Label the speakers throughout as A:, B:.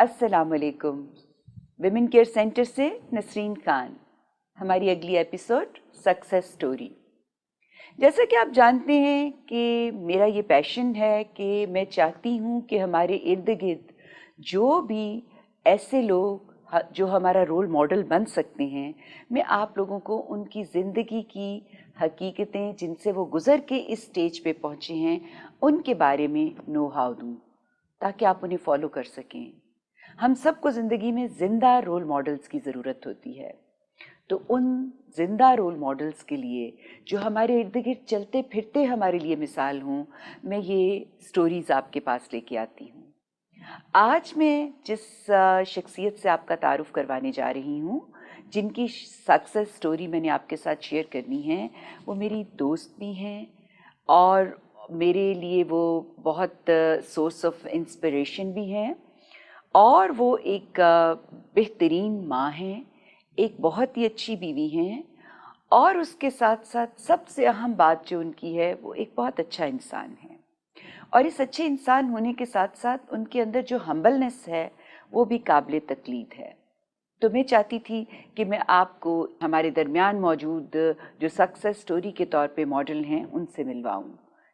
A: السلام علیکم. Women care centre سے نسرین خان. ہماری اگلی ایپیسوڈ سکسیس سٹوری. جیسا کہ آپ جانتے ہیں کہ میرا یہ پیشن ہے کہ میں چاہتی ہوں کہ ہمارے ارد گرد جو بھی ایسے لوگ جو ہمارا رول ماڈل بن سکتے ہیں، میں آپ لوگوں کو ان کی زندگی کی حقیقتیں جن سے وہ گزر کے اس سٹیج پہ پہنچے ہیں ان کے بارے میں نو ہاؤ دوں تاکہ آپ انہیں فالو کر سکیں. ہم سب کو زندگی میں زندہ رول ماڈلز کی ضرورت ہوتی ہے، تو ان زندہ رول ماڈلز کے لیے جو ہمارے ارد گرد چلتے پھرتے ہمارے لیے مثال ہوں، میں یہ سٹوریز آپ کے پاس لے کے آتی ہوں. آج میں جس شخصیت سے آپ کا تعارف کروانے جا رہی ہوں، جن کی سکسیس سٹوری میں نے آپ کے ساتھ شیئر کرنی ہے، وہ میری دوست بھی ہیں اور میرے لیے وہ بہت سورس آف انسپریشن بھی ہیں، اور وہ ایک بہترین ماں ہیں، ایک بہت ہی اچھی بیوی ہیں، اور اس کے ساتھ ساتھ سب سے اہم بات جو ان کی ہے وہ ایک بہت اچھا انسان ہے. اور اس اچھے انسان ہونے کے ساتھ ساتھ ان کے اندر جو ہمبلنس ہے وہ بھی قابل تقلید ہے. تو میں چاہتی تھی کہ میں آپ کو ہمارے درمیان موجود جو سکسیس سٹوری کے طور پہ ماڈل ہیں ان سے ملواؤں.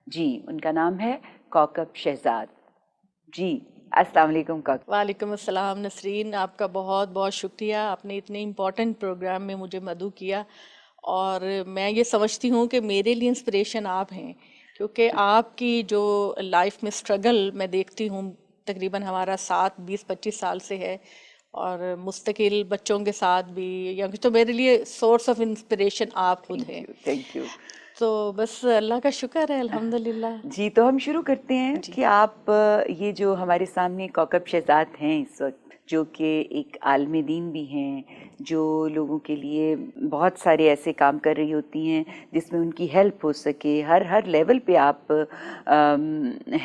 A: جی، ان کا نام ہے کوکب شہزاد. جی السلام علیکم کوکب.
B: وعلیکم السلام نسرین، آپ کا بہت بہت شکریہ. آپ نے اتنے امپورٹنٹ پروگرام میں مجھے مدعو کیا، اور میں یہ سمجھتی ہوں کہ میرے لیے انسپریشن آپ ہیں، کیونکہ آپ کی جو لائف میں اسٹرگل میں دیکھتی ہوں، تقریباً ہمارا ساتھ 20-25 سال سے ہے، اور مستقل بچوں کے ساتھ بھی، یا تو میرے لیے سورس آف انسپریشن آپ خود ہیں.
A: Thank you.
B: تو بس اللہ کا شکر ہے، الحمدللہ.
A: جی تو ہم شروع کرتے ہیں
B: جی
A: کہ آپ یہ جو ہمارے سامنے کوکب شہزاد ہیں اس وقت، جو کہ ایک عالم دین بھی ہیں، جو لوگوں کے لیے بہت سارے ایسے کام کر رہی ہوتی ہیں جس میں ان کی ہیلپ ہو سکے. ہر لیول پہ آپ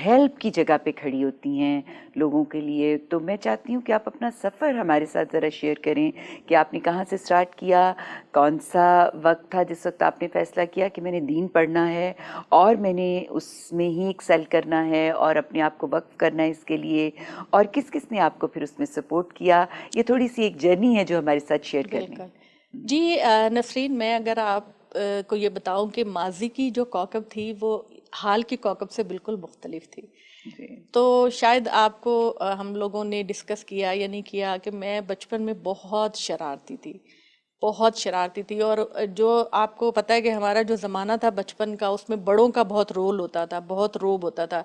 A: ہیلپ کی جگہ پہ کھڑی ہوتی ہیں لوگوں کے لیے. تو میں چاہتی ہوں کہ آپ اپنا سفر ہمارے ساتھ ذرا شیئر کریں کہ آپ نے کہاں سے سٹارٹ کیا، کون سا وقت تھا جس وقت آپ نے فیصلہ کیا کہ میں نے دین پڑھنا ہے اور میں نے اس میں ہی ایکسل کرنا ہے اور اپنے آپ کو وقف کرنا ہے اس کے لیے، اور کس کس نے آپ کو پھر اس میں سپورٹ کیا. یہ تھوڑی سی ایک جرنی ہے جو ہمارے ساتھ شیئر کر لیں.
B: بالکل. جی نسرین، میں اگر آپ کو یہ بتاؤں کہ ماضی کی جو کوکب تھی وہ حال کی کوکب سے بالکل مختلف تھی.
A: جی
B: تو شاید آپ کو ہم لوگوں نے ڈسکس کیا یا نہیں کیا کہ میں بچپن میں بہت شرارتی تھی، بہت شرارتی تھی. اور جو آپ کو پتہ ہے کہ ہمارا جو زمانہ تھا بچپن کا، اس میں بڑوں کا بہت رول ہوتا تھا، بہت روب ہوتا تھا،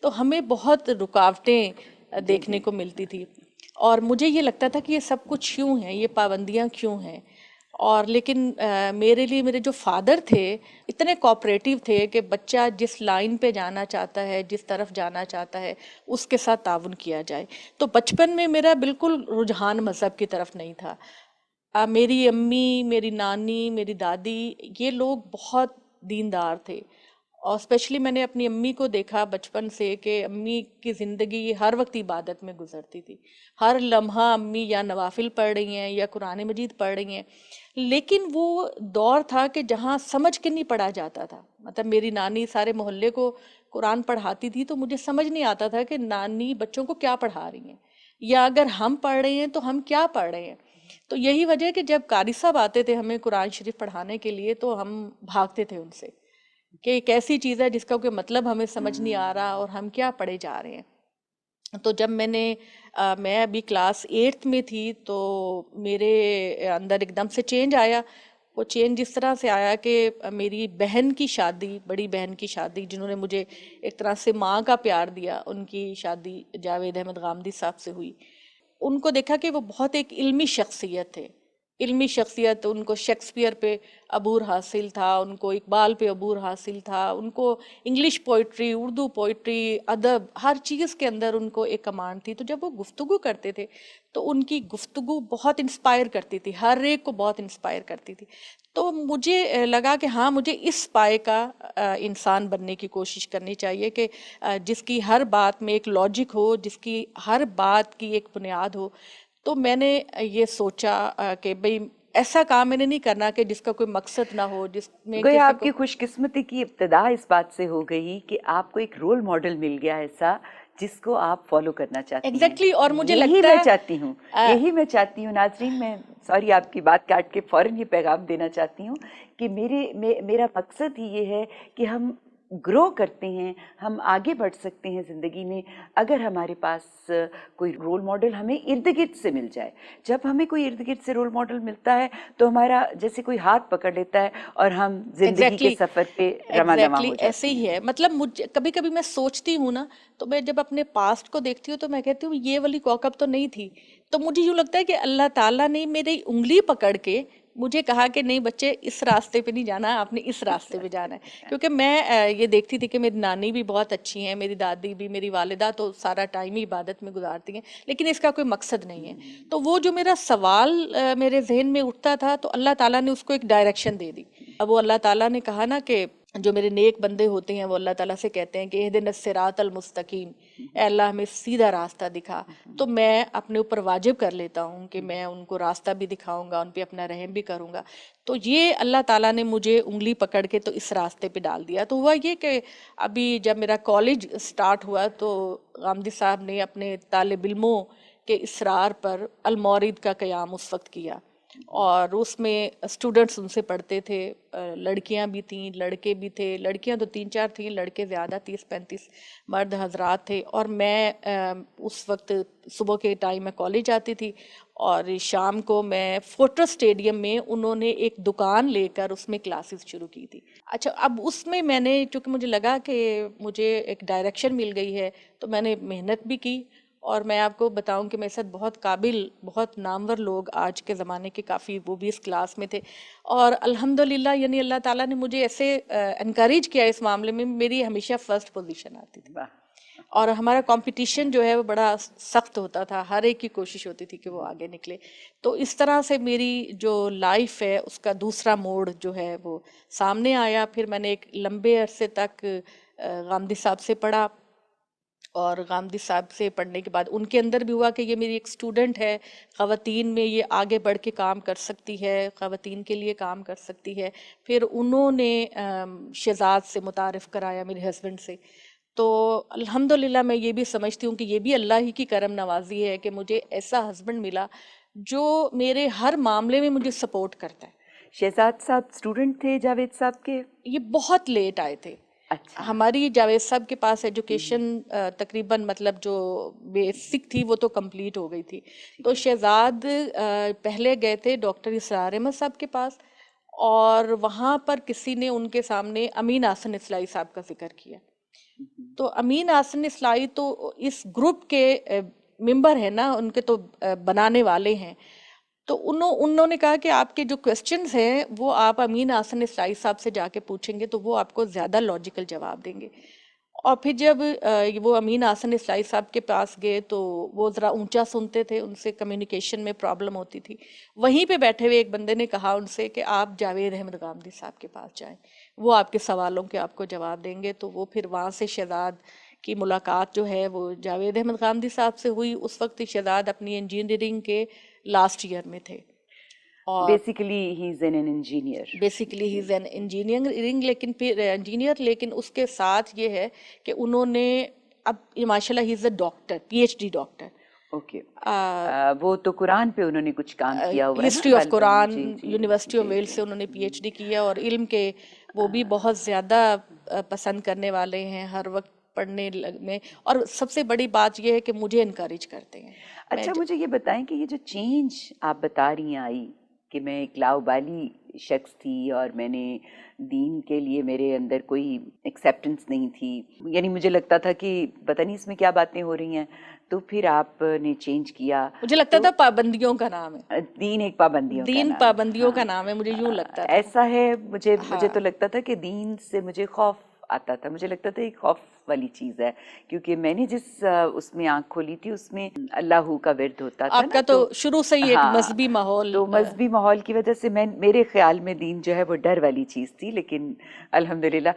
B: تو ہمیں بہت رکاوٹیں دیکھنے کو ملتی تھی. اور مجھے یہ لگتا تھا کہ یہ سب کچھ کیوں ہیں، یہ پابندیاں کیوں ہیں. اور لیکن میرے لیے میرے جو فادر تھے اتنے کوآپریٹیو تھے کہ بچہ جس لائن پہ جانا چاہتا ہے، جس طرف جانا چاہتا ہے، اس کے ساتھ تعاون کیا جائے. تو بچپن میں میرا بالکل رجحان مذہب کی طرف نہیں تھا. میری امی، میری نانی، میری دادی، یہ لوگ بہت دیندار تھے. اور اسپیشلی میں نے اپنی امی کو دیکھا بچپن سے کہ امی کی زندگی ہر وقت عبادت میں گزرتی تھی. ہر لمحہ امی یا نوافل پڑھ رہی ہیں یا قرآن مجید پڑھ رہی ہیں. لیکن وہ دور تھا کہ جہاں سمجھ کے نہیں پڑھا جاتا تھا. مطلب میری نانی سارے محلے کو قرآن پڑھاتی تھی، تو مجھے سمجھ نہیں آتا تھا کہ نانی بچوں کو کیا پڑھا رہی ہیں، یا اگر ہم پڑھ رہے ہیں تو ہم کیا پڑھ رہے ہیں. تو یہی وجہ ہے کہ جب قاری صاحب آتے تھے ہمیں قرآن شریف پڑھانے کے لیے تو ہم بھاگتے تھے ان سے کہ ایک ایسی چیز ہے جس کا کوئی مطلب ہمیں سمجھ نہیں آ رہا اور ہم کیا پڑھے جا رہے ہیں. تو جب میں ابھی کلاس 8 میں تھی تو میرے اندر ایک دم سے چینج آیا. وہ چینج اس طرح سے آیا کہ میری بہن کی شادی، بڑی بہن کی شادی، جنہوں نے مجھے ایک طرح سے ماں کا پیار دیا، ان کی شادی جاوید احمد غامدی صاحب سے ہوئی. ان کو دیکھا کہ وہ بہت ایک علمی شخصیت تھے، علمی شخصیت. ان کو شیکسپیئر پہ عبور حاصل تھا، ان کو اقبال پہ عبور حاصل تھا، ان کو انگلش پوئٹری، اردو پوئٹری، ادب، ہر چیز کے اندر ان کو ایک کمانڈ تھی. تو جب وہ گفتگو کرتے تھے تو ان کی گفتگو بہت انسپائر کرتی تھی، ہر ایک کو بہت انسپائر کرتی تھی. تو مجھے لگا کہ ہاں مجھے اس پائے کا انسان بننے کی کوشش کرنی چاہیے کہ جس کی ہر بات میں ایک لاجک ہو، جس کی ہر بات کی ایک بنیاد ہو. تو میں نے یہ سوچا کہ بھئی ایسا کام میں نے نہیں کرنا کہ جس کا کوئی مقصد نہ ہو، جس میں
A: گویا
B: کسی
A: آپ
B: کو.
A: کی خوش قسمتی کی ابتدا اس بات سے ہو گئی کہ آپ کو ایک رول ماڈل مل گیا ایسا جس کو آپ فالو کرنا چاہتی ہیں.
B: ایگزیکٹلی. اور مجھے
A: یہی
B: لگتا
A: میں
B: ہے
A: چاہتی ہوں، یہی میں چاہتی ہوں. ناظرین، میں سوری آپ کی بات کاٹ کے فوراً یہ پیغام دینا چاہتی ہوں کہ میرا مقصد ہی یہ ہے کہ ہم گرو کرتے ہیں، ہم آگے بڑھ سکتے ہیں زندگی میں اگر ہمارے پاس کوئی رول ماڈل ہمیں ارد گرد سے مل جائے. جب ہمیں کوئی ارد گرد سے رول ماڈل ملتا ہے تو ہمارا جیسے کوئی ہاتھ پکڑ لیتا ہے اور ہم زندگی کے سفر پہ رواں دواں ہو جاتے ہیں.
B: ایسے ہی ہے. مطلب مجھے کبھی کبھی میں سوچتی ہوں نا، تو میں جب اپنے پاسٹ کو دیکھتی ہوں تو میں کہتی ہوں یہ والی کوکب تو نہیں تھی. تو مجھے یوں لگتا ہے کہ اللہ تعالیٰ نے میری انگلی پکڑ کے مجھے کہا کہ نہیں بچے، اس راستے پہ نہیں جانا، آپ نے اس راستے پہ جانا ہے. کیونکہ میں یہ دیکھتی تھی کہ میری نانی بھی بہت اچھی ہیں، میری دادی بھی، میری والدہ تو سارا ٹائم ہی عبادت میں گزارتی ہیں، لیکن اس کا کوئی مقصد نہیں ہے. تو وہ جو میرا سوال میرے ذہن میں اٹھتا تھا، تو اللہ تعالیٰ نے اس کو ایک ڈائریکشن دے دی. اب وہ اللہ تعالیٰ نے کہا نا کہ جو میرے نیک بندے ہوتے ہیں وہ اللہ تعالیٰ سے کہتے ہیں کہ اہدنا الصراط المستقیم، اے اللہ ہمیں سیدھا راستہ دکھا. تو میں اپنے اوپر واجب کر لیتا ہوں کہ میں ان کو راستہ بھی دکھاؤں گا، ان پہ اپنا رحم بھی کروں گا. تو یہ اللہ تعالیٰ نے مجھے انگلی پکڑ کے تو اس راستے پہ ڈال دیا. تو ہوا یہ کہ ابھی جب میرا کالج سٹارٹ ہوا تو غامدی صاحب نے اپنے طالب علموں کے اصرار پر المورد کا قیام اس وقت کیا، اور اس میں اسٹوڈنٹس ان سے پڑھتے تھے. لڑکیاں بھی تھیں، لڑکے بھی تھے. لڑکیاں تو 3-4 تھیں، لڑکے زیادہ 30-35 مرد حضرات تھے. اور میں اس وقت صبح کے ٹائم میں کالج آتی تھی، اور شام کو میں فوٹو اسٹیڈیم میں انہوں نے ایک دکان لے کر اس میں کلاسز شروع کی تھی. اچھا، اب اس میں نے چونکہ مجھے لگا کہ مجھے ایک ڈائریکشن مل گئی ہے، تو میں نے محنت بھی کی. اور میں آپ کو بتاؤں کہ میرے ساتھ بہت قابل، بہت نامور لوگ آج کے زمانے کے کافی، وہ بھی اس کلاس میں تھے. اور الحمدللہ یعنی اللہ تعالیٰ نے مجھے ایسے انکریج کیا اس معاملے میں، میری ہمیشہ فرسٹ پوزیشن آتی تھی. اور ہمارا کمپٹیشن جو ہے وہ بڑا سخت ہوتا تھا، ہر ایک کی کوشش ہوتی تھی کہ وہ آگے نکلے. تو اس طرح سے میری جو لائف ہے اس کا دوسرا موڑ جو ہے وہ سامنے آیا. پھر میں نے ایک لمبے عرصے تک غامدی صاحب سے پڑھا، اور غامدی صاحب سے پڑھنے کے بعد ان کے اندر بھی ہوا کہ یہ میری ایک اسٹوڈنٹ ہے، خواتین میں یہ آگے بڑھ کے کام کر سکتی ہے، خواتین کے لیے کام کر سکتی ہے. پھر انہوں نے شہزاد سے متعارف کرایا، میرے ہسبینڈ سے. تو الحمدللہ میں یہ بھی سمجھتی ہوں کہ یہ بھی اللہ ہی کی کرم نوازی ہے کہ مجھے ایسا ہسبینڈ ملا جو میرے ہر معاملے میں مجھے سپورٹ کرتا ہے.
A: شہزاد صاحب اسٹوڈنٹ تھے جاوید صاحب کے؟
B: یہ بہت لیٹ آئے تھے.
A: اچھا.
B: ہماری جاوید صاحب کے پاس ایجوکیشن تقریباً مطلب جو بیسک تھی وہ تو کمپلیٹ ہو گئی تھی. تو شہزاد پہلے گئے تھے ڈاکٹر اسرار احمد صاحب کے پاس، اور وہاں پر کسی نے ان کے سامنے امین احسن اصلاحی صاحب کا ذکر کیا. تو امین احسن اصلاحی تو اس گروپ کے ممبر ہیں نا، ان کے تو بنانے والے ہیں. تو انہوں نے کہا کہ آپ کے جو کوسچنز ہیں وہ آپ امین احسن اصلاحی صاحب سے جا کے پوچھیں گے تو وہ آپ کو زیادہ لاجیکل جواب دیں گے. اور پھر جب وہ امین احسن اصلاحی صاحب کے پاس گئے تو وہ ذرا اونچا سنتے تھے، ان سے کمیونیکیشن میں پرابلم ہوتی تھی. وہیں پہ بیٹھے ہوئے ایک بندے نے کہا ان سے کہ آپ جاوید احمد غامدی صاحب کے پاس جائیں، وہ آپ کے سوالوں کے آپ کو جواب دیں گے. تو وہ پھر وہاں سے شہزاد کی ملاقات جو ہے وہ جاوید احمد غامدی صاحب سے ہوئی. اس وقت شہزاد اپنی انجینئرنگ کے لاسٹ ایئر میں تھے. اور
A: basically he is an engineer.
B: Basically he is an engineering, لیکن پھر انجینئر، لیکن اس کے ساتھ یہ ہے کہ انہوں نے اب ماشاء اللہ ہی is a doctor, P H D doctor.
A: Okay. وہ تو قرآن پہ انہوں نے کچھ کام کیا ہوا ہے نا،
B: ہسٹری آف قرآن،
A: جی جی
B: یونیورسٹی آف
A: جی
B: ویلز
A: جی.
B: سے انہوں نے پی ایچ ڈی کیا. اور علم کے وہ بھی بہت زیادہ پسند کرنے والے ہیں، ہر وقت پڑھنے میں. اور سب سے بڑی بات یہ ہے کہ مجھے انکریج کرتے ہیں.
A: اچھا، مجھے یہ بتائیں کہ یہ جو چینج آپ بتا رہی ہیں آئی، کہ میں ایک لاؤبالی شخص تھی اور میں نے دین کے لیے میرے اندر کوئی ایکسیپٹنس نہیں تھی، یعنی مجھے لگتا تھا کہ پتہ نہیں اس میں کیا باتیں ہو رہی ہیں، تو پھر آپ نے چینج کیا.
B: مجھے لگتا تھا پابندیوں کا نام ہے،
A: دین ایک پابندیوں کا
B: دین
A: نام.
B: پابندیوں کا نام ہے، مجھے یوں لگتا تھا.
A: ایسا ہے. مجھے تو لگتا تھا کہ دین سے مجھے خوف آتا تھا. مجھے لگتا تھا ایک خوف والی چیز ہے، کیونکہ میں نے جس اس میں آنکھ کھولی تھی اس میں اللہ کا ورد ہوتا تھا.
B: آپ کا تو شروع سے ہی ایک مذہبی ماحول،
A: تو مذہبی ماحول کی وجہ سے میرے خیال میں دین جو ہے وہ ڈر والی چیز تھی. لیکن الحمدللہ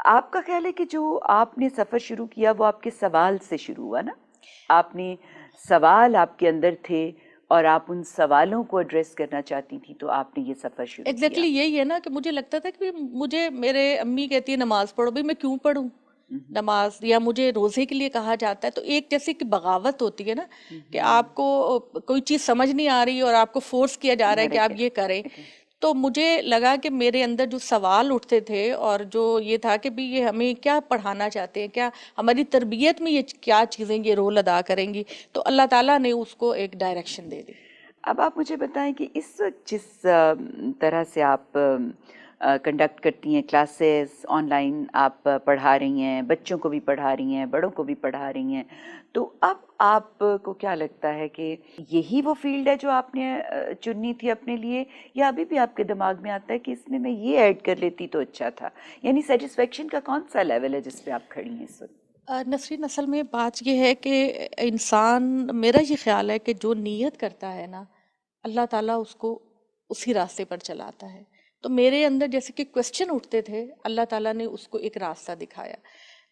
A: آپ کا خیال ہے کہ جو آپ نے سفر شروع کیا وہ آپ کے سوال سے شروع ہوا نا؟ آپ نے سوال آپ کے اندر تھے اور آپ ان سوالوں کو ایڈریس کرنا چاہتی تھی، تو آپ نے یہ سفر شروع کیا.
B: ایگزیکٹلی یہی ہے نا کہ مجھے لگتا تھا کہ مجھے، میرے امی کہتی ہے نماز پڑھو، بھائی میں کیوں پڑھوں؟ نماز یا مجھے روزے کے لیے کہا جاتا ہے، تو ایک جیسے کہ بغاوت ہوتی ہے نا کہ آپ کو کوئی چیز سمجھ نہیں آ رہی اور آپ کو فورس کیا جا رہا ہے کہ آپ یہ کریں. تو مجھے لگا کہ میرے اندر جو سوال اٹھتے تھے اور جو یہ تھا کہ بھی یہ ہمیں کیا پڑھانا چاہتے ہیں، کیا ہماری تربیت میں یہ کیا چیزیں یہ رول ادا کریں گی، تو اللہ تعالیٰ نے اس کو ایک ڈائریکشن دے دی.
A: اب آپ مجھے بتائیں کہ اس وقت جس طرح سے آپ کنڈکٹ کرتی ہیں کلاسز آن لائن، آپ پڑھا رہی ہیں، بچوں کو بھی پڑھا رہی ہیں، بڑوں کو بھی پڑھا رہی ہیں، تو اب آپ کو کیا لگتا ہے کہ یہی وہ فیلڈ ہے جو آپ نے چننی تھی اپنے لیے، یا ابھی بھی آپ کے دماغ میں آتا ہے کہ اس میں یہ ایڈ کر لیتی تو اچھا تھا؟ یعنی سیٹسفیکشن کا کون سا لیول ہے جس پہ آپ کھڑی ہیں اس وقت؟
B: نسرین، اصل میں بات یہ ہے کہ انسان، میرا یہ خیال ہے کہ جو نیت کرتا ہے نا، اللہ تعالیٰ اس کو اسی راستے پر چلاتا ہے. تو میرے اندر جیسے کہ کوشچن اٹھتے تھے، اللہ تعالیٰ نے اس کو ایک راستہ دکھایا.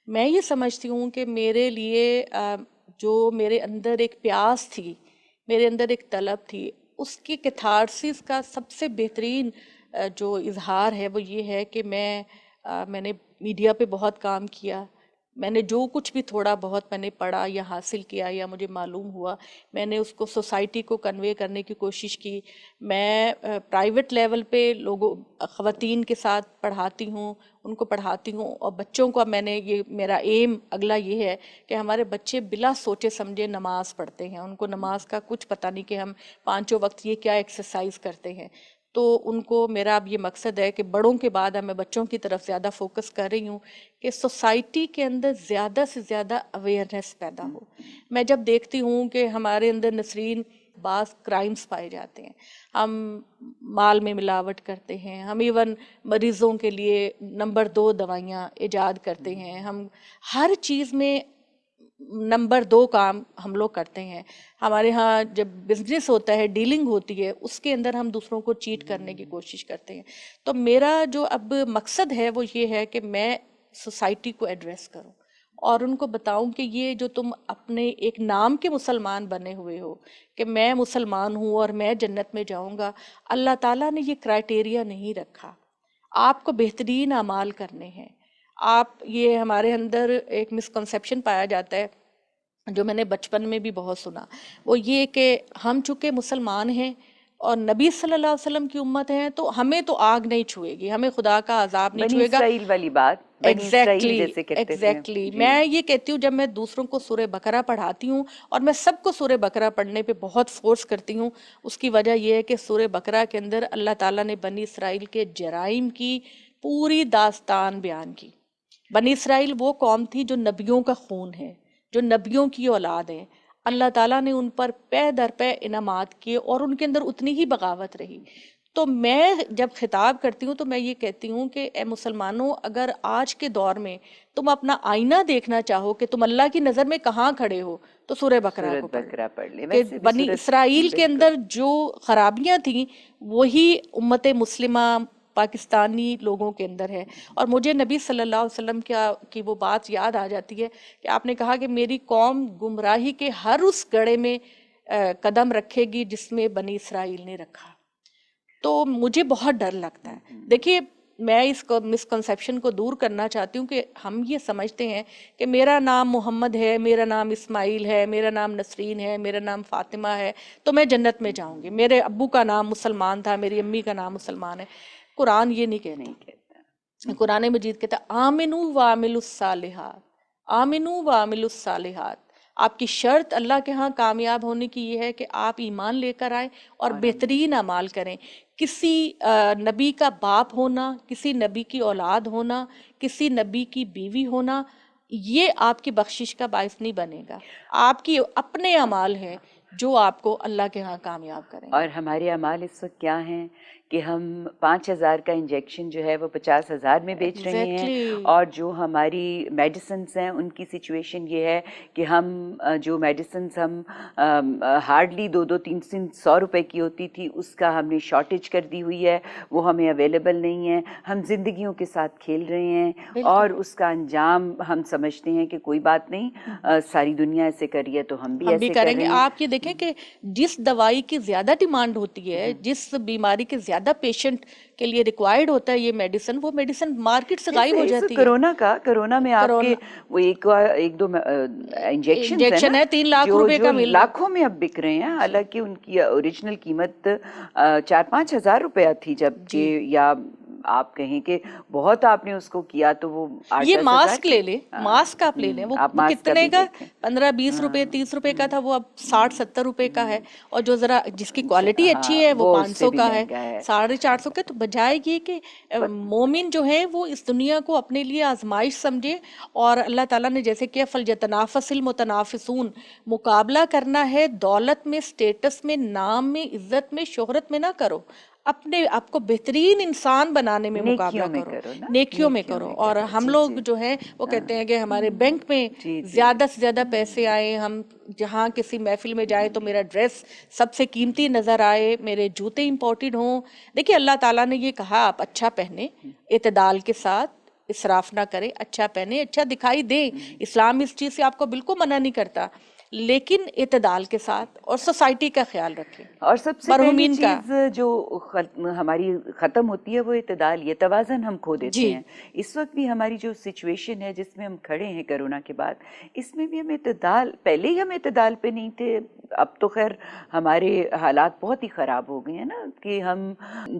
B: میں یہ سمجھتی ہوں کہ میرے لیے جو میرے اندر ایک پیاس تھی، میرے اندر ایک طلب تھی، اس کی کیتھارسس کا سب سے بہترین جو اظہار ہے وہ یہ ہے کہ میں نے میڈیا پہ بہت کام کیا. میں نے جو کچھ بھی تھوڑا بہت میں نے پڑھا یا حاصل کیا یا مجھے معلوم ہوا، میں نے اس کو سوسائٹی کو کنوے کرنے کی کوشش کی. میں پرائیویٹ لیول پہ خواتین کے ساتھ پڑھاتی ہوں، ان کو پڑھاتی ہوں، اور بچوں کو میں نے یہ میرا ایم اگلا یہ ہے کہ ہمارے بچے بلا سوچے سمجھے نماز پڑھتے ہیں. ان کو نماز کا کچھ پتہ نہیں کہ ہم پانچوں وقت یہ کیا ایکسرسائز کرتے ہیں. تو ان کو میرا اب یہ مقصد ہے کہ بڑوں کے بعد اب میں بچوں کی طرف زیادہ فوکس کر رہی ہوں کہ سوسائٹی کے اندر زیادہ سے زیادہ اویئرنیس پیدا ہو. میں جب دیکھتی ہوں کہ ہمارے اندر نسرین بعض کرائمز پائے جاتے ہیں، ہم مال میں ملاوٹ کرتے ہیں، ہم ایون مریضوں کے لیے نمبر 2 دوائیاں ایجاد کرتے ہیں، ہم ہر چیز میں نمبر 2 کام ہم لوگ کرتے ہیں. ہمارے ہاں جب بزنس ہوتا ہے، ڈیلنگ ہوتی ہے، اس کے اندر ہم دوسروں کو چیٹ کرنے کی کوشش کرتے ہیں. تو میرا جو اب مقصد ہے وہ یہ ہے کہ میں سوسائٹی کو ایڈریس کروں اور ان کو بتاؤں کہ یہ جو تم اپنے ایک نام کے مسلمان بنے ہوئے ہو کہ میں مسلمان ہوں اور میں جنت میں جاؤں گا، اللہ تعالیٰ نے یہ کرائٹیریا نہیں رکھا. آپ کو بہترین اعمال کرنے ہیں. آپ یہ ہمارے اندر ایک مسکنسیپشن پایا جاتا ہے جو میں نے بچپن میں بھی بہت سنا، وہ یہ کہ ہم چونکہ مسلمان ہیں اور نبی صلی اللہ علیہ وسلم کی امت ہیں تو ہمیں تو آگ نہیں چھوئے گی، ہمیں خدا کا عذاب نہیں
A: بنی
B: چھوئے گا.
A: اسرائیل والی بات، بنی اسرائیل جیسے کہتے تھے.
B: ایگزیکٹلی میں یہ کہتی ہوں، جب میں دوسروں کو سورہ بقرہ پڑھاتی ہوں، اور میں سب کو سورہ بقرہ پڑھنے پہ بہت فورس کرتی ہوں، اس کی وجہ یہ ہے کہ سورہ بقرہ کے اندر اللہ تعالیٰ نے بنی اسرائیل کے جرائم کی پوری داستان بیان کی. بنی اسرائیل وہ قوم تھی جو نبیوں کا خون ہے، جو نبیوں کی اولاد ہے. اللہ تعالیٰ نے ان پر پے در پے انعامات کیے اور ان کے اندر اتنی ہی بغاوت رہی. تو میں جب خطاب کرتی ہوں تو میں یہ کہتی ہوں کہ اے مسلمانوں، اگر آج کے دور میں تم اپنا آئینہ دیکھنا چاہو کہ تم اللہ کی نظر میں کہاں کھڑے ہو تو سورہ بقرہ کو
A: پڑھ لیں.
B: کہ بنی اسرائیل کے اندر جو خرابیاں تھیں وہی امت مسلمہ پاکستانی لوگوں کے اندر ہے. اور مجھے نبی صلی اللہ علیہ وسلم کی وہ بات یاد آ جاتی ہے کہ آپ نے کہا کہ میری قوم گمراہی کے ہر اس گڑھے میں قدم رکھے گی جس میں بنی اسرائیل نے رکھا. تو مجھے بہت ڈر لگتا ہے. دیکھیے، میں اس مسکنسیپشن کو دور کرنا چاہتی ہوں کہ ہم یہ سمجھتے ہیں کہ میرا نام محمد ہے، میرا نام اسماعیل ہے، میرا نام نسرین ہے، میرا نام فاطمہ ہے تو میں جنت میں جاؤں گی. میرے ابو کا نام مسلمان تھا، میری امی کا نام مسلمان ہے. قرآن یہ نہیں کہتا. قرآن مجید کہتا آمنو وعملوا الصالحات، آمنو وعملوا الصالحات. آپ کی شرط اللہ کے ہاں کامیاب ہونے کی یہ ہے کہ آپ ایمان لے کر آئیں اور بہترین اعمال کریں. کسی نبی کا باپ ہونا، کسی نبی کی اولاد ہونا، کسی نبی کی بیوی ہونا، یہ آپ کی بخشش کا باعث نہیں بنے گا. آپ کی اپنے اعمال ہیں جو آپ کو اللہ کے ہاں کامیاب کریں.
A: اور ہمارے اعمال اس وقت کیا ہیں کہ ہم 5,000 کا انجیکشن جو ہے وہ 50,000 میں بیچ رہے ہیں، اور جو ہماری میڈیسنز ہیں ان کی سچویشن یہ ہے کہ ہم جو میڈیسنز ہم ہارڈلی 200-300 روپے کی ہوتی تھی اس کا ہم نے شارٹیج کر دی ہوئی ہے، وہ ہمیں اویلیبل نہیں ہے. ہم زندگیوں کے ساتھ کھیل رہے ہیں اور اس کا انجام ہم سمجھتے ہیں کہ کوئی بات نہیں، ساری دنیا ایسے کر رہی ہے تو ہم بھی ایسے
B: کریں گے. آپ یہ دیکھیں کہ جس دوائی کی زیادہ ڈیمانڈ ہوتی ہے، جس بیماری کے زیادہ زیادہ پیشنٹ کے لیے ریکوائرڈ ہوتا ہے یہ میڈیسن، وہ میڈیسن مارکیٹ سے غائب ہو جاتی ہے.
A: کرونا میں آپ کے وہ ایک دو
B: انجیکشن ہے 3 لاکھ روپے کا مل رہا،
A: لاکھوں میں اب بک رہے ہیں، حالانکہ ان کی اوریجنل قیمت 4-5 ہزار روپیہ تھی، جبکہ یا آپ کہیں کہ بہت آپ نے اس کو کیا تو وہ 8-10
B: یہ
A: ہزار
B: ماسک لے لیں، ماسک آپ لے لیں، وہ کتنے کا 15-20 روپے 30 روپے کا تھا، وہ اب 60-70 روپے کا ہے. اور جو ذرا جس کی کوالٹی اچھی ہے وہ 500 کا ہے، 450 کا. تو بجائے یہ کہ مومن جو ہے وہ اس دنیا کو اپنے لیے آزمائش سمجھے، اور اللہ تعالیٰ نے جیسے کہ فَلْيَتَنَافَسِ الْمُتَنَافِسُونَ، مقابلہ کرنا ہے دولت میں، اسٹیٹس میں، نام میں، عزت میں، شہرت میں نہ کرو، اپنے آپ کو بہترین انسان بنانے میں مقابلہ کرو، نیکیوں میں کرو. اور ہم لوگ جو ہیں وہ کہتے ہیں کہ ہمارے بینک میں زیادہ سے زیادہ پیسے آئے، ہم جہاں کسی محفل میں جائیں تو میرا ڈریس سب سے قیمتی نظر آئے، میرے جوتے امپورٹڈ ہوں. دیکھیے اللہ تعالیٰ نے یہ کہا آپ اچھا پہنے، اعتدال کے ساتھ، اسراف نہ کریں، اچھا پہنے، اچھا دکھائی دیں. اسلام اس چیز سے آپ کو بالکل منع نہیں کرتا، لیکن اعتدال کے ساتھ، اور سوسائٹی کا خیال رکھیں.
A: اور سب سے پہلی چیز جو ہماری ختم ہوتی ہے وہ اعتدال، یہ توازن ہم کھو دیتے ہیں. اس وقت بھی ہماری جو سچویشن ہے جس میں ہم کھڑے ہیں کرونا کے بعد، اس میں بھی ہم اعتدال، پہلے ہی ہم اعتدال پہ نہیں تھے، اب تو خیر ہمارے حالات بہت ہی خراب ہو گئے ہیں نا، کہ ہم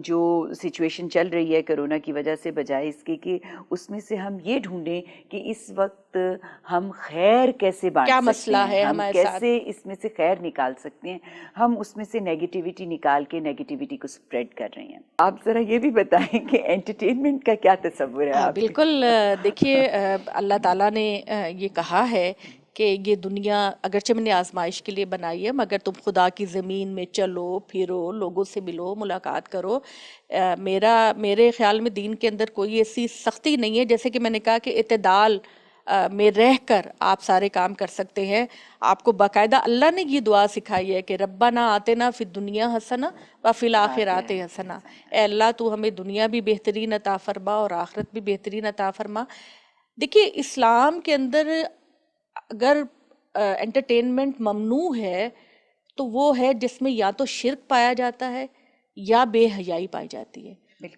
A: جو سچویشن چل رہی ہے کرونا کی وجہ سے، بجائے اس کے کہ اس میں سے ہم یہ ڈھونڈیں کہ اس وقت ہم خیر کیسے بانٹ سکتے ہیں، ہم کیسے اس میں سے خیر نکال سکتے ہیں، ہم اس میں سے نیگیٹیوٹی نکال کے نیگیٹیوٹی کو سپریڈ کر رہے ہیں. آپ ذرا یہ بھی بتائیں کہ انٹرٹینمنٹ کا کیا تصور ہے آپ؟
B: بالکل، دیکھیے اللہ تعالیٰ نے یہ کہا ہے کہ یہ دنیا اگرچہ میں نے آزمائش کے لیے بنائی ہے، مگر تم خدا کی زمین میں چلو پھرو، لوگوں سے ملو، ملاقات کرو. میرے خیال میں دین کے اندر کوئی ایسی سختی نہیں ہے، جیسے کہ میں نے کہا کہ اعتدال میں رہ کر آپ سارے کام کر سکتے ہیں. آپ کو باقاعدہ اللہ نے یہ دعا سکھائی ہے کہ ربنا آتنا فی الدنیا حسنہ وفی الآخرات حسنہ. اے اللہ تو ہمیں دنیا بھی بہترین عطا فرما اور آخرت بھی بہترین عطا فرما. دیکھیے اسلام کے اندر اگر انٹرٹینمنٹ ممنوع ہے تو وہ ہے جس میں یا تو شرک پایا جاتا ہے یا بے حیائی پائی جاتی ہے.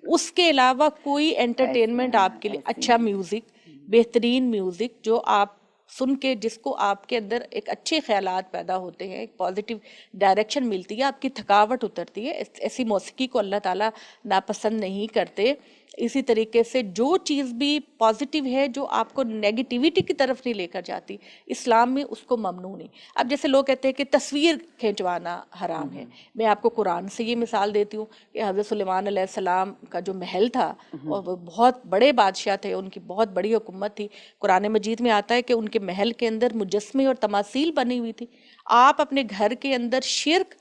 B: اس کے علاوہ کوئی انٹرٹینمنٹ آپ کے لیے، اچھا میوزک، بہترین میوزک جو آپ سن کے جس کو آپ کے اندر ایک اچھے خیالات پیدا ہوتے ہیں، ایک پازیٹیو ڈائریکشن ملتی ہے، آپ کی تھکاوٹ اترتی ہے، ایسی موسیقی کو اللہ تعالیٰ ناپسند نہیں کرتے. اسی طریقے سے جو چیز بھی پازیٹیو ہے جو آپ کو نیگیٹیوٹی کی طرف نہیں لے کر جاتی، اسلام میں اس کو ممنوع نہیں. اب جیسے لوگ کہتے ہیں کہ تصویر کھینچوانا حرام ہے، میں آپ کو قرآن سے یہ مثال دیتی ہوں کہ حضرت سلیمان علیہ السلام کا جو محل تھا، اور وہ بہت بڑے بادشاہ تھے، ان کی بہت بڑی حکومت تھی. قرآن مجید میں آتا ہے کہ ان کے محل کے اندر مجسمے اور تماثیل بنی ہوئی تھی. آپ اپنے گھر کے اندر شرک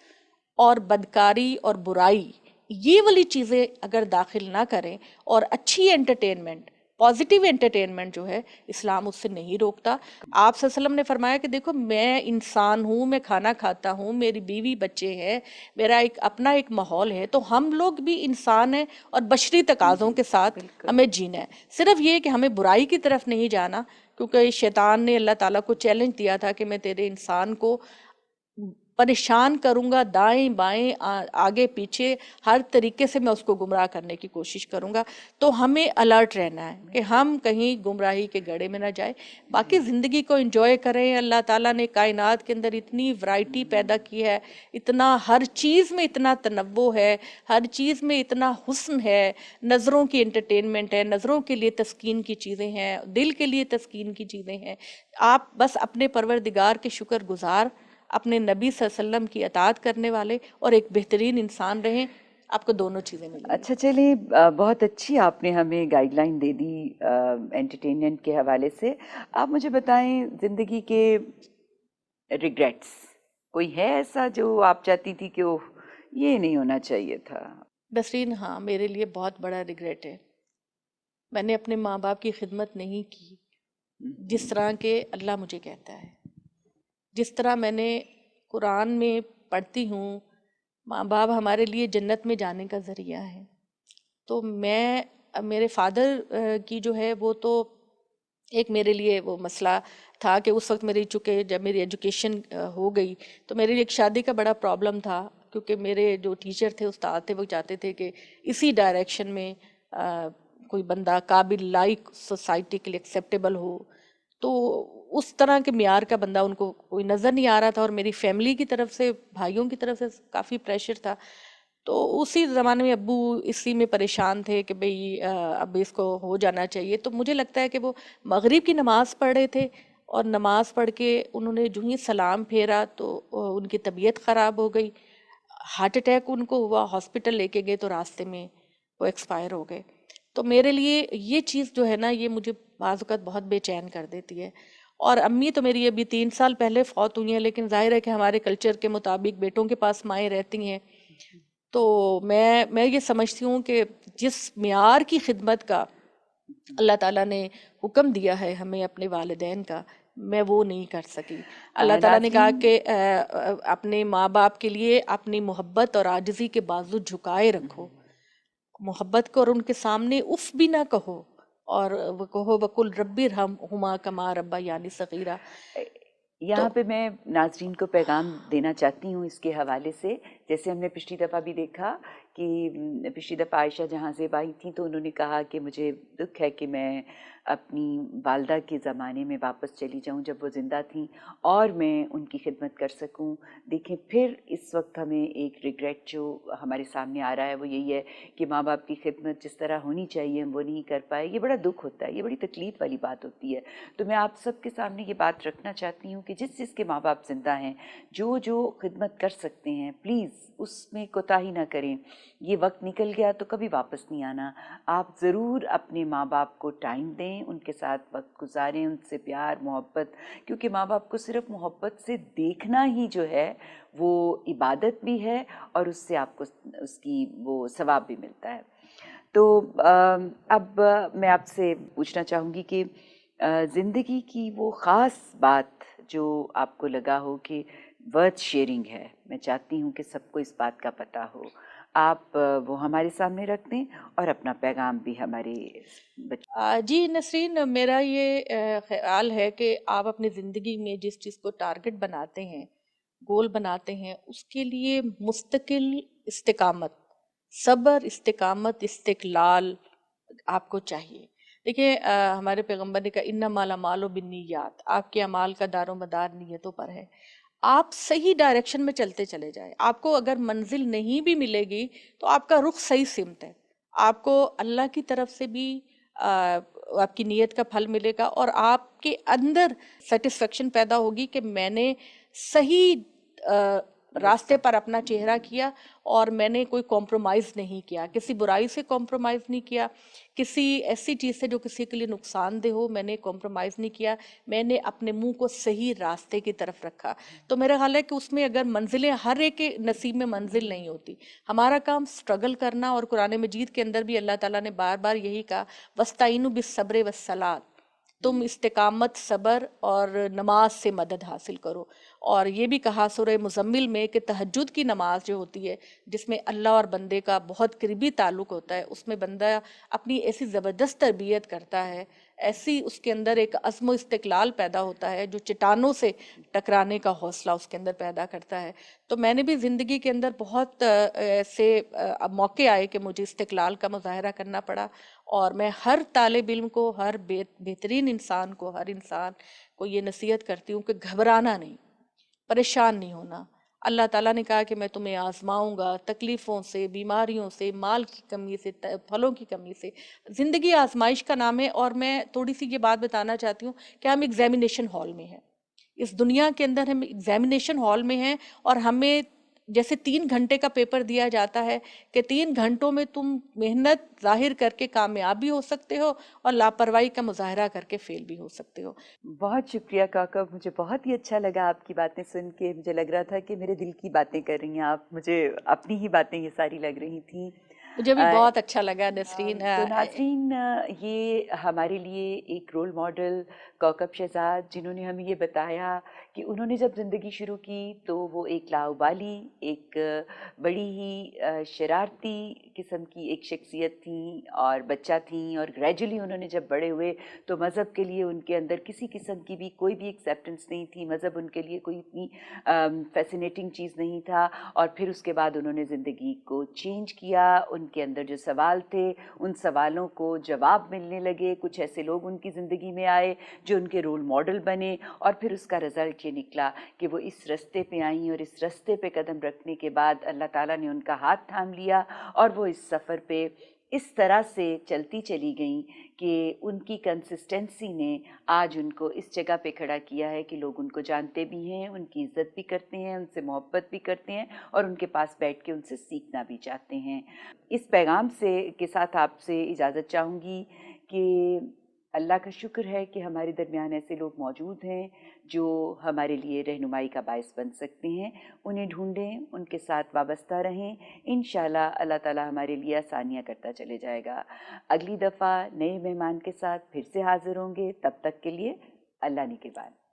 B: اور بدکاری اور برائی، یہ والی چیزیں اگر داخل نہ کریں، اور اچھی انٹرٹینمنٹ، پازیٹیو انٹرٹینمنٹ جو ہے اسلام اس سے نہیں روکتا. آپ صلی اللہ علیہ وسلم نے فرمایا کہ دیکھو میں انسان ہوں، میں کھانا کھاتا ہوں، میری بیوی بچے ہیں، میرا اپنا ایک ماحول ہے، تو ہم لوگ بھی انسان ہیں اور بشری تقاضوں کے ساتھ ہمیں جینا ہے. صرف یہ کہ ہمیں برائی کی طرف نہیں جانا، کیونکہ شیطان نے اللہ تعالیٰ کو چیلنج دیا تھا کہ میں تیرے انسان کو پریشان کروں گا، دائیں بائیں آگے پیچھے ہر طریقے سے میں اس کو گمراہ کرنے کی کوشش کروں گا. تو ہمیں الرٹ رہنا ہے کہ ہم کہیں گمراہی کے گڑھے میں نہ جائیں. باقی زندگی کو انجوائے کریں. اللہ تعالیٰ نے کائنات کے اندر اتنی ورائٹی پیدا کی ہے، اتنا ہر چیز میں اتنا تنوع ہے، ہر چیز میں اتنا حسن ہے. نظروں کی انٹرٹینمنٹ ہے، نظروں کے لیے تسکین کی چیزیں ہیں، دل کے لیے تسکین کی چیزیں ہیں. آپ بس اپنے پروردگار کے شکر گزار، اپنے نبی صلی اللہ علیہ وسلم کی اطاعت کرنے والے اور ایک بہترین انسان رہیں. آپ کو دونوں چیزیں ملیں گی.
A: اچھا چلیے، بہت اچھی آپ نے ہمیں گائیڈ لائن دے دی انٹرٹینمنٹ کے حوالے سے. آپ مجھے بتائیں زندگی کے ریگریٹس کوئی ہے ایسا جو آپ چاہتی تھی کہ یہ نہیں ہونا چاہیے تھا؟
B: نسرین، ہاں میرے لیے بہت بڑا ریگریٹ ہے، میں نے اپنے ماں باپ کی خدمت نہیں کی جس طرح کہ اللہ مجھے کہتا ہے. جس طرح میں نے قرآن میں پڑھتی ہوں ماں باپ ہمارے لیے جنت میں جانے کا ذریعہ ہے، تو میرے فادر کی جو ہے وہ تو ایک میرے لیے وہ مسئلہ تھا کہ اس وقت میری چونکہ جب میری ایجوکیشن ہو گئی تو میرے لیے ایک شادی کا بڑا پرابلم تھا. کیونکہ میرے جو ٹیچر تھے استاد تھے وہ چاہتے تھے کہ اسی ڈائریکشن میں کوئی بندہ قابل لائق سوسائٹی کے لیے ایکسیپٹیبل ہو. تو اس طرح کے معیار کا بندہ ان کو کوئی نظر نہیں آ رہا تھا, اور میری فیملی کی طرف سے, بھائیوں کی طرف سے کافی پریشر تھا. تو اسی زمانے میں ابو اسی میں پریشان تھے کہ بھئی اب اس کو ہو جانا چاہیے. تو مجھے لگتا ہے کہ وہ مغرب کی نماز پڑھ رہے تھے, اور نماز پڑھ کے انہوں نے جو ہی سلام پھیرا تو ان کی طبیعت خراب ہو گئی, ہارٹ اٹیک ان کو ہوا, ہاسپٹل لے کے گئے تو راستے میں وہ ایکسپائر ہو گئے. تو میرے لیے یہ چیز جو ہے نا, یہ مجھے بعض اوقات بہت بے چین کر دیتی ہے. اور امی تو میری ابھی 3 سال پہلے فوت ہوئی ہیں, لیکن ظاہر ہے کہ ہمارے کلچر کے مطابق بیٹوں کے پاس مائیں رہتی ہیں. تو میں یہ سمجھتی ہوں کہ جس معیار کی خدمت کا اللہ تعالیٰ نے حکم دیا ہے ہمیں اپنے والدین کا, میں وہ نہیں کر سکی. اللہ تعالیٰ نے کہا کہ اپنے ماں باپ کے لیے اپنی محبت اور عاجزی کے بازو جھکائے رکھو, محبت کو, اور ان کے سامنے اف بھی نہ کہو, اور وہ کہو وَقُلْ رَبِّ ارْحَمْهُمَا كَمَا رَبَّيَانِي صَغِيرًا.
A: یہاں پہ میں ناظرین کو پیغام دینا چاہتی ہوں اس کے حوالے سے. جیسے ہم نے پچھلی دفعہ بھی دیکھا کہ پچھلی دفعہ عائشہ جہاں زیب آئی تھیں تو انہوں نے کہا کہ مجھے دکھ ہے کہ میں اپنی والدہ کے زمانے میں واپس چلی جاؤں جب وہ زندہ تھیں, اور میں ان کی خدمت کر سکوں. دیکھیں پھر اس وقت ہمیں ایک ریگریٹ جو ہمارے سامنے آ رہا ہے وہ یہی ہے کہ ماں باپ کی خدمت جس طرح ہونی چاہیے ہم وہ نہیں کر پائے. یہ بڑا دکھ ہوتا ہے, یہ بڑی تکلیف والی بات ہوتی ہے. تو میں آپ سب کے سامنے یہ بات رکھنا چاہتی ہوں کہ جس کے ماں باپ زندہ ہیں, جو خدمت کر سکتے ہیں, پلیز اس میں کوتاہی نہ کریں. یہ وقت نکل گیا تو کبھی واپس نہیں آنا. آپ ضرور اپنے ماں باپ کو ٹائم دیں, ان کے ساتھ وقت گزاریں, ان سے پیار محبت, کیونکہ ماں باپ کو صرف محبت سے دیکھنا ہی جو ہے وہ عبادت بھی ہے, اور اس سے آپ کو اس کی وہ ثواب بھی ملتا ہے. تو اب میں آپ سے پوچھنا چاہوں گی کہ زندگی کی وہ خاص بات جو آپ کو لگا ہو کہ ورتھ شیئرنگ ہے, میں چاہتی ہوں کہ سب کو اس بات کا پتہ ہو, آپ وہ ہمارے سامنے رکھ دیں, اور اپنا پیغام بھی ہمارے
B: جی نسرین, میرا یہ خیال ہے کہ آپ اپنی زندگی میں جس چیز کو ٹارگٹ بناتے ہیں, گول بناتے ہیں, اس کے لیے مستقل استقامت, صبر, استقامت, استقلال آپ کو چاہیے. دیکھیں ہمارے پیغمبر نے کہا انما الاعمال بالنیات, آپ کے اعمال کا دار و مدار نیتوں پر ہے. آپ صحیح ڈائریکشن میں چلتے چلے جائیں. آپ کو اگر منزل نہیں بھی ملے گی تو آپ کا رخ صحیح سمت ہے, آپ کو اللہ کی طرف سے بھی آپ کی نیت کا پھل ملے گا, اور آپ کے اندر سیٹسفیکشن پیدا ہوگی کہ میں نے صحیح راستے پر اپنا چہرہ کیا, اور میں نے کوئی کمپرومائز نہیں کیا, کسی برائی سے کمپرومائز نہیں کیا, کسی ایسی چیز سے جو کسی کے لیے نقصان دہ ہو میں نے کمپرومائز نہیں کیا, میں نے اپنے منہ کو صحیح راستے کی طرف رکھا. تو میرا خیال ہے کہ اس میں اگر منزلیں, ہر ایک کے نصیب میں منزل نہیں ہوتی, ہمارا کام سٹرگل کرنا. اور قرآن مجید کے اندر بھی اللہ تعالیٰ نے بار بار یہی کہا وَاسْتَعِینُوا بِالصَّبْرِ وَالصَّلَاةِ, تم استقامت, صبر اور نماز سے مدد حاصل کرو. اور یہ بھی کہا سورہ مزمل میں کہ تہجد کی نماز جو ہوتی ہے, جس میں اللہ اور بندے کا بہت قریبی تعلق ہوتا ہے, اس میں بندہ اپنی ایسی زبردست تربیت کرتا ہے, ایسی اس کے اندر ایک عزم و استقلال پیدا ہوتا ہے جو چٹانوں سے ٹکرانے کا حوصلہ اس کے اندر پیدا کرتا ہے. تو میں نے بھی زندگی کے اندر بہت ایسے موقع آئے کہ مجھے استقلال کا مظاہرہ کرنا پڑا, اور میں ہر طالب علم کو, ہر بہترین انسان کو, ہر انسان کو یہ نصیحت کرتی ہوں کہ گھبرانا نہیں, پریشان نہیں ہونا. اللہ تعالیٰ نے کہا کہ میں تمہیں آزماؤں گا تکلیفوں سے, بیماریوں سے, مال کی کمی سے, پھلوں کی کمی سے. زندگی آزمائش کا نام ہے. اور میں تھوڑی سی یہ بات بتانا چاہتی ہوں کہ ہم ایگزامینیشن ہال میں ہیں, اس دنیا کے اندر ہم ایگزامینیشن ہال میں ہیں, اور ہمیں جیسے 3 گھنٹے کا پیپر دیا جاتا ہے کہ 3 گھنٹوں میں تم محنت ظاہر کر کے کامیاب بھی ہو سکتے ہو, اور لاپرواہی کا مظاہرہ کر کے فیل بھی ہو سکتے ہو.
A: بہت شکریہ کاکا, مجھے بہت ہی اچھا لگا آپ کی باتیں سن کے. مجھے لگ رہا تھا کہ میرے دل کی باتیں کر رہی ہیں آپ, مجھے اپنی ہی باتیں یہ ساری لگ رہی تھیں.
B: مجھے بھی بہت اچھا لگا نسرین.
A: تو ناظرین, یہ ہمارے لیے ایک رول ماڈل کوکب شہزاد, جنہوں نے ہمیں یہ بتایا کہ انہوں نے جب زندگی شروع کی تو وہ ایک لاؤبالی، ایک بڑی ہی شرارتی قسم کی ایک شخصیت تھیں اور بچہ تھیں، اور گریجولی انہوں نے جب بڑے ہوئے تو مذہب کے لیے ان کے اندر کسی قسم کی بھی کوئی بھی ایکسیپٹنس نہیں تھی، مذہب ان کے لیے کوئی اتنی فیسینیٹنگ چیز نہیں تھا، اور پھر اس کے بعد انہوں نے زندگی کو چینج کیا، ان کے اندر جو سوال تھے ان سوالوں کو جواب ملنے لگے، کچھ ایسے لوگ ان کی زندگی میں آئے جو ان کے رول ماڈل بنے، اور پھر اس کا رزلٹ یہ نکلا کہ وہ اس رستے پہ آئیں، اور اس رستے پہ قدم رکھنے کے بعد اللہ تعالیٰ نے ان کا ہاتھ تھام لیا، اور وہ اس سفر پہ اس طرح سے چلتی چلی گئیں کہ ان کی کنسسٹنسی نے آج ان کو اس جگہ پہ کھڑا کیا ہے کہ لوگ ان کو جانتے بھی ہیں، ان کی عزت بھی کرتے ہیں، ان سے محبت بھی کرتے ہیں، اور ان کے پاس بیٹھ کے ان سے سیکھنا بھی چاہتے ہیں۔ اس پیغام سے کے ساتھ آپ سے اجازت چاہوں گی کہ اللہ کا شکر ہے کہ ہمارے درمیان ایسے لوگ موجود ہیں جو ہمارے لیے رہنمائی کا باعث بن سکتے ہیں، انہیں ڈھونڈیں، ان کے ساتھ وابستہ رہیں، انشاءاللہ اللہ تعالیٰ ہمارے لیے آسانیاں کرتا چلے جائے گا۔ اگلی دفعہ نئے مہمان کے ساتھ پھر سے حاضر ہوں گے، تب تک کے لیے اللہ نگہبان۔